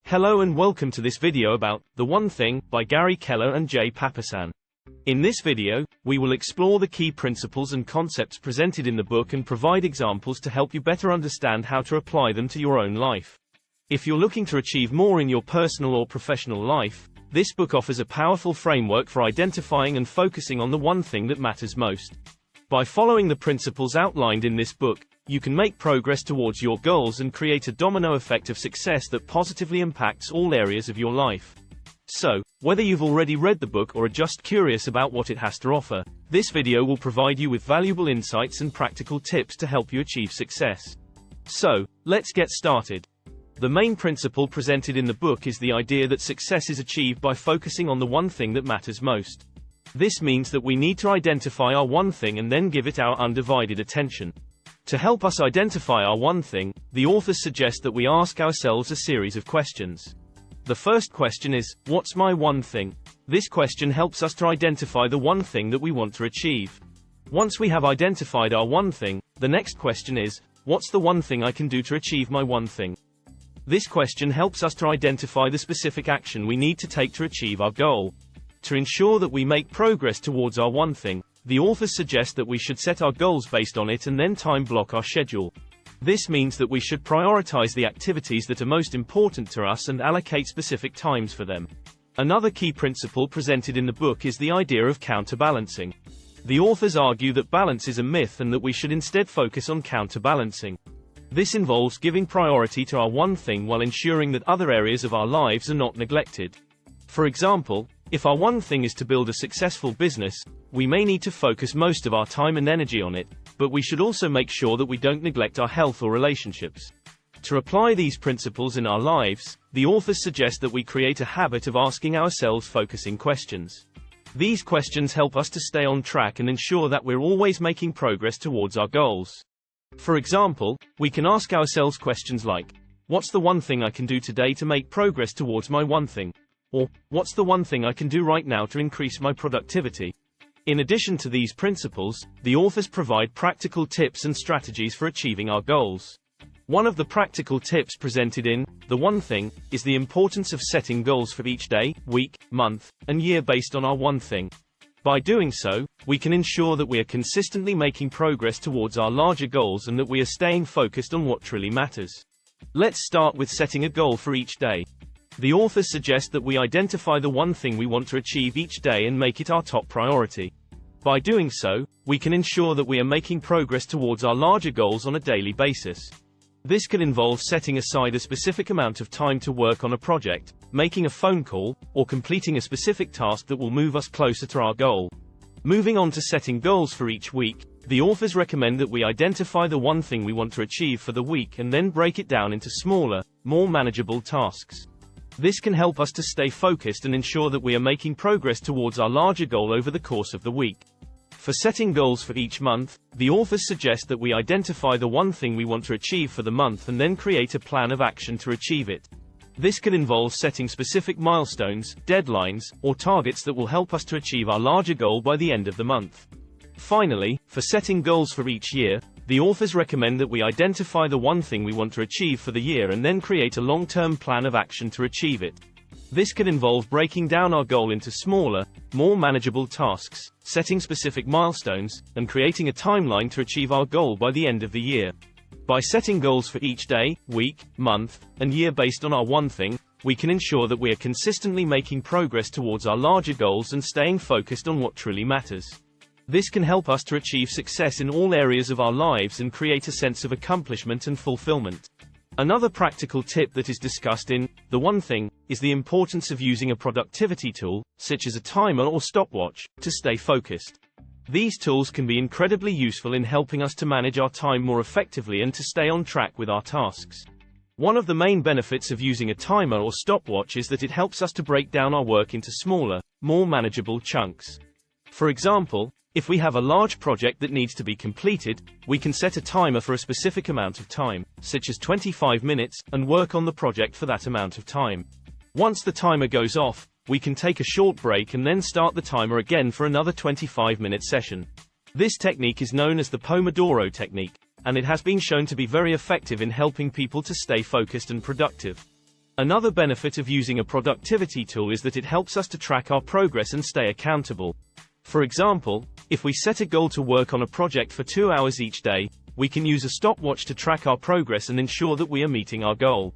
Hello and welcome to this video about The One Thing by Gary Keller and Papasan. In this video, we will explore the key principles and concepts presented in the book and provide examples to help you better understand how to apply them to your own life. If you're looking to achieve more in your personal or professional life, this book offers a powerful framework for identifying and focusing on the one thing that matters most. By following the principles outlined in this book, you can make progress towards your goals and create a domino effect of success that positively impacts all areas of your life. So, whether you've already read the book or are just curious about what it has to offer, this video will provide you with valuable insights and practical tips to help you achieve success. So, let's get started. The main principle presented in the book is the idea that success is achieved by focusing on the one thing that matters most. This means that we need to identify our one thing and then give it our undivided attention. To help us identify our one thing, the authors suggest that we ask ourselves a series of questions. The first question is, what's my one thing? This question helps us to identify the one thing that we want to achieve. Once we have identified our one thing, the next question is, what's the one thing I can do to achieve my one thing? This question helps us to identify the specific action we need to take to achieve our goal. To ensure that we make progress towards our one thing, the authors suggest that we should set our goals based on it and then time block our schedule. This means that we should prioritize the activities that are most important to us and allocate specific times for them. Another key principle presented in the book is the idea of counterbalancing. The authors argue that balance is a myth and that we should instead focus on counterbalancing. This involves giving priority to our one thing while ensuring that other areas of our lives are not neglected. For example, if our one thing is to build a successful business, we may need to focus most of our time and energy on it, but we should also make sure that we don't neglect our health or relationships. To apply these principles in our lives, the authors suggest that we create a habit of asking ourselves focusing questions. These questions help us to stay on track and ensure that we're always making progress towards our goals. For example, we can ask ourselves questions like, what's the one thing I can do today to make progress towards my one thing? Or, what's the one thing I can do right now to increase my productivity? In addition to these principles, the authors provide practical tips and strategies for achieving our goals. One of the practical tips presented in The One Thing is the importance of setting goals for each day, week, month, and year based on our one thing. By doing so, we can ensure that we are consistently making progress towards our larger goals and that we are staying focused on what truly matters. Let's start with setting a goal for each day. The authors suggest that we identify the one thing we want to achieve each day and make it our top priority. By doing so, we can ensure that we are making progress towards our larger goals on a daily basis. This can involve setting aside a specific amount of time to work on a project, making a phone call, or completing a specific task that will move us closer to our goal. Moving on to setting goals for each week, the authors recommend that we identify the one thing we want to achieve for the week and then break it down into smaller, more manageable tasks. This can help us to stay focused and ensure that we are making progress towards our larger goal over the course of the week. For setting goals for each month, the authors suggest that we identify the one thing we want to achieve for the month and then create a plan of action to achieve it. This can involve setting specific milestones, deadlines, or targets that will help us to achieve our larger goal by the end of the month. Finally, for setting goals for each year, the authors recommend that we identify the one thing we want to achieve for the year and then create a long-term plan of action to achieve it. This can involve breaking down our goal into smaller, more manageable tasks, setting specific milestones, and creating a timeline to achieve our goal by the end of the year. By setting goals for each day, week, month, and year based on our one thing, we can ensure that we are consistently making progress towards our larger goals and staying focused on what truly matters. This can help us to achieve success in all areas of our lives and create a sense of accomplishment and fulfillment. Another practical tip that is discussed in The One Thing is the importance of using a productivity tool, such as a timer or stopwatch, to stay focused. These tools can be incredibly useful in helping us to manage our time more effectively and to stay on track with our tasks. One of the main benefits of using a timer or stopwatch is that it helps us to break down our work into smaller, more manageable chunks. For example, if we have a large project that needs to be completed, we can set a timer for a specific amount of time, such as 25 minutes, and work on the project for that amount of time. Once the timer goes off, we can take a short break and then start the timer again for another 25-minute session. This technique is known as the Pomodoro technique, and it has been shown to be very effective in helping people to stay focused and productive. Another benefit of using a productivity tool is that it helps us to track our progress and stay accountable. For example, if we set a goal to work on a project for 2 hours each day, we can use a stopwatch to track our progress and ensure that we are meeting our goal.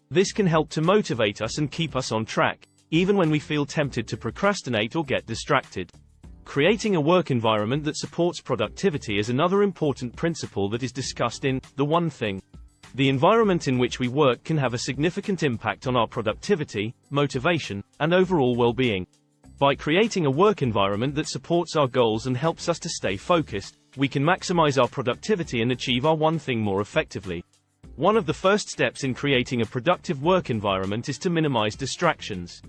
This can help to motivate us and keep us on track, even when we feel tempted to procrastinate or get distracted. Creating a work environment that supports productivity is another important principle that is discussed in The One Thing. The environment in which we work can have a significant impact on our productivity, motivation, and overall well-being. By creating a work environment that supports our goals and helps us to stay focused, we can maximize our productivity and achieve our one thing more effectively. One of the first steps in creating a productive work environment is to minimize distractions.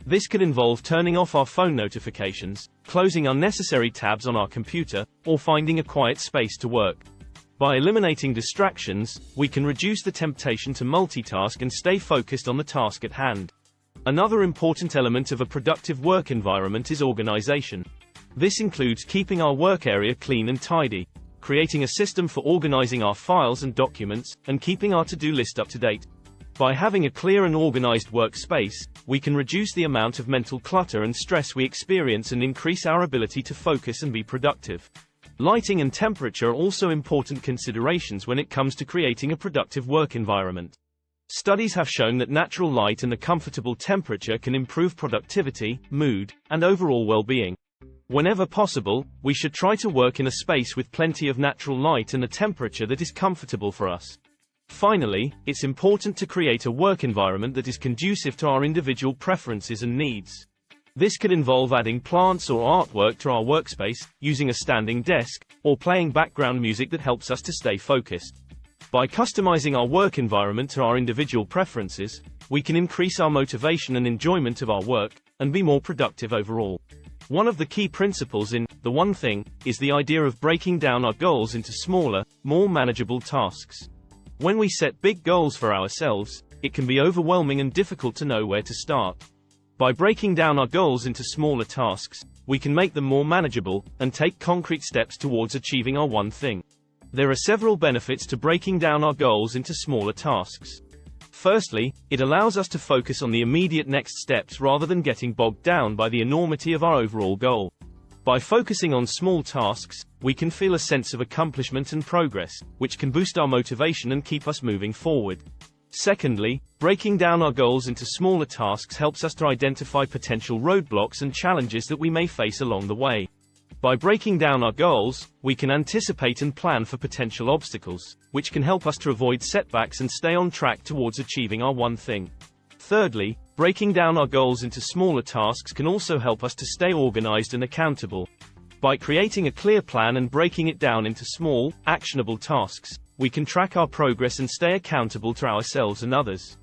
This could involve turning off our phone notifications, closing unnecessary tabs on our computer, or finding a quiet space to work. By eliminating distractions, we can reduce the temptation to multitask and stay focused on the task at hand. Another important element of a productive work environment is organization. This includes keeping our work area clean and tidy, creating a system for organizing our files and documents, and keeping our to-do list up to date. By having a clear and organized workspace, we can reduce the amount of mental clutter and stress we experience and increase our ability to focus and be productive. Lighting and temperature are also important considerations when it comes to creating a productive work environment. Studies have shown that natural light and a comfortable temperature can improve productivity, mood, and overall well-being. Whenever possible, we should try to work in a space with plenty of natural light and a temperature that is comfortable for us. Finally, it's important to create a work environment that is conducive to our individual preferences and needs. This could involve adding plants or artwork to our workspace, using a standing desk, or playing background music that helps us to stay focused. By customizing our work environment to our individual preferences, we can increase our motivation and enjoyment of our work, and be more productive overall. One of the key principles in The One Thing is the idea of breaking down our goals into smaller, more manageable tasks. When we set big goals for ourselves, it can be overwhelming and difficult to know where to start. By breaking down our goals into smaller tasks, we can make them more manageable, and take concrete steps towards achieving our one thing. There are several benefits to breaking down our goals into smaller tasks. Firstly, it allows us to focus on the immediate next steps rather than getting bogged down by the enormity of our overall goal. By focusing on small tasks, we can feel a sense of accomplishment and progress, which can boost our motivation and keep us moving forward. Secondly, breaking down our goals into smaller tasks helps us to identify potential roadblocks and challenges that we may face along the way. By breaking down our goals, we can anticipate and plan for potential obstacles, which can help us to avoid setbacks and stay on track towards achieving our one thing. Thirdly, breaking down our goals into smaller tasks can also help us to stay organized and accountable. By creating a clear plan and breaking it down into small, actionable tasks, we can track our progress and stay accountable to ourselves and others.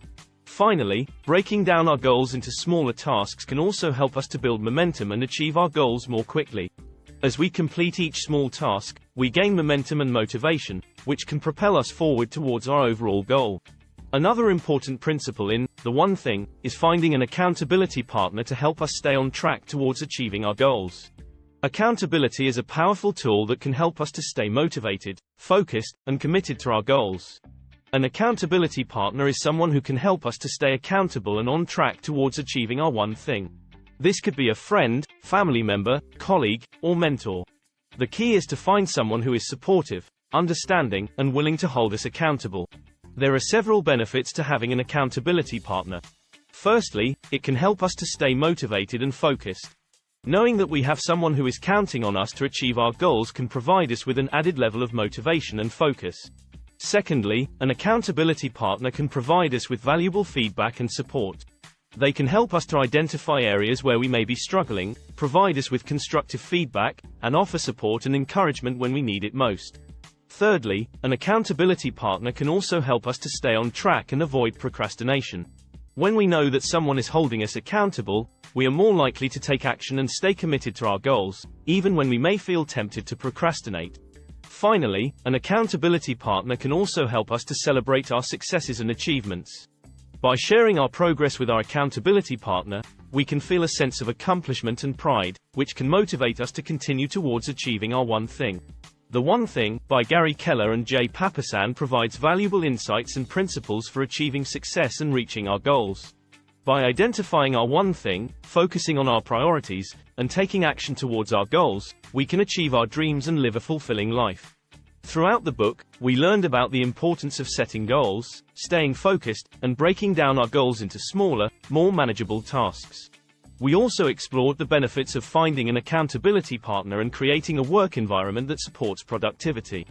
Finally, breaking down our goals into smaller tasks can also help us to build momentum and achieve our goals more quickly. As we complete each small task, we gain momentum and motivation, which can propel us forward towards our overall goal. Another important principle in The One Thing is finding an accountability partner to help us stay on track towards achieving our goals. Accountability is a powerful tool that can help us to stay motivated, focused, and committed to our goals. An accountability partner is someone who can help us to stay accountable and on track towards achieving our one thing. This could be a friend, family member, colleague, or mentor. The key is to find someone who is supportive, understanding, and willing to hold us accountable. There are several benefits to having an accountability partner. Firstly, it can help us to stay motivated and focused. Knowing that we have someone who is counting on us to achieve our goals can provide us with an added level of motivation and focus. Secondly, an accountability partner can provide us with valuable feedback and support. They can help us to identify areas where we may be struggling, provide us with constructive feedback, and offer support and encouragement when we need it most. Thirdly, an accountability partner can also help us to stay on track and avoid procrastination. When we know that someone is holding us accountable, we are more likely to take action and stay committed to our goals, even when we may feel tempted to procrastinate. Finally, an accountability partner can also help us to celebrate our successes and achievements. By sharing our progress with our accountability partner, we can feel a sense of accomplishment and pride, which can motivate us to continue towards achieving our one thing. The One Thing, by Gary Keller and J. Papasan provides valuable insights and principles for achieving success and reaching our goals. By identifying our one thing, focusing on our priorities, and taking action towards our goals, we can achieve our dreams and live a fulfilling life. Throughout the book, we learned about the importance of setting goals, staying focused, and breaking down our goals into smaller, more manageable tasks. We also explored the benefits of finding an accountability partner and creating a work environment that supports productivity.